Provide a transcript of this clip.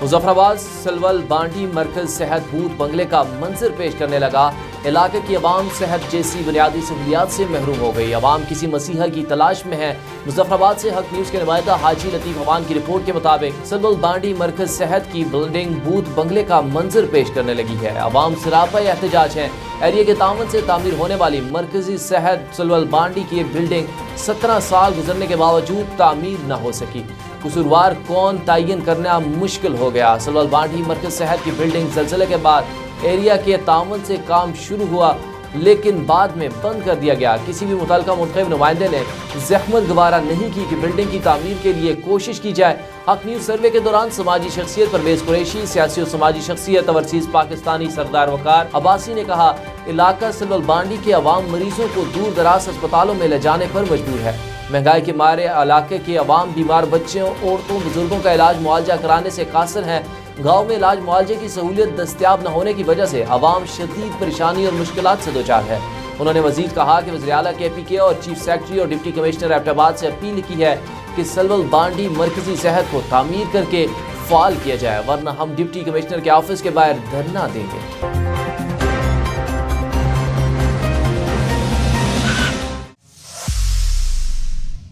मुजफ्फराबाद सलवल बांडी मरकज सेहत बूथ बंगले का मंजर पेश करने लगा। इलाके की अवाम सेहत जैसी बुनियादी सहूलियात से महरूम हो गई। अवाम किसी मसीहा की तलाश में है। मुजफ्फराबाद से हक न्यूज़ के नुमाइंदा हाजी लतीफ़ अवान की रिपोर्ट के मुताबिक सलवल बांडी मरकज सेहत की बिल्डिंग बूथ बंगले का मंजर पेश करने लगी है। अवाम सरापा एहतजाज है। एरिया के तावन से तामीर होने वाली मरकजी सेहत सलवल बांडी की एक बिल्डिंग 17 साल गुजरने के बावजूद तामीर न हो सकी। कसूरवार कौन तयन करना मुश्किल हो गया। सलवल बांडी मरकज सेहत की बिल्डिंग ज़लज़ले के बाद एरिया के तावन से काम शुरू हुआ, लेकिन बाद में बंद कर दिया गया। किसी भी मुतल्लिका मुंतखब नुमाइंदे ने ज़हमत गवारा नहीं की कि बिल्डिंग की तामीर के लिए कोशिश की जाए। हक न्यूज़ सर्वे के दौरान समाजी शख्सियत परवेज़ कुरैशी, सियासी और समाजी शख्सियत ओवरसीज़ पाकिस्तानी सरदार वकार अब्बासी ने कहा, इलाका सलवल बांडी के अवाम मरीजों को दूर दराज अस्पतालों में ले जाने पर मजबूर है। महंगाई के मारे इलाके के अवाम बीमार बच्चों, औरतों, बुजुर्गों का इलाज मुआवजा कराने से कासिर हैं। गाँव में इलाज मुआवजे की सहूलियत दस्तियाब न होने की वजह से अवाम शदीद परेशानी और मुश्किलात से दो चार है। उन्होंने मजीद कहा कि वज़ीर आला KPK और चीफ सेक्रेटरी और डिप्टी कमिश्नर एबटाबाद से अपील की है कि सलवल बांडी मरकजी सेहत को तामीर करके फ़ाल किया जाए, वरना हम डिप्टी कमिश्नर के ऑफिस के बाहर धरना देंगे।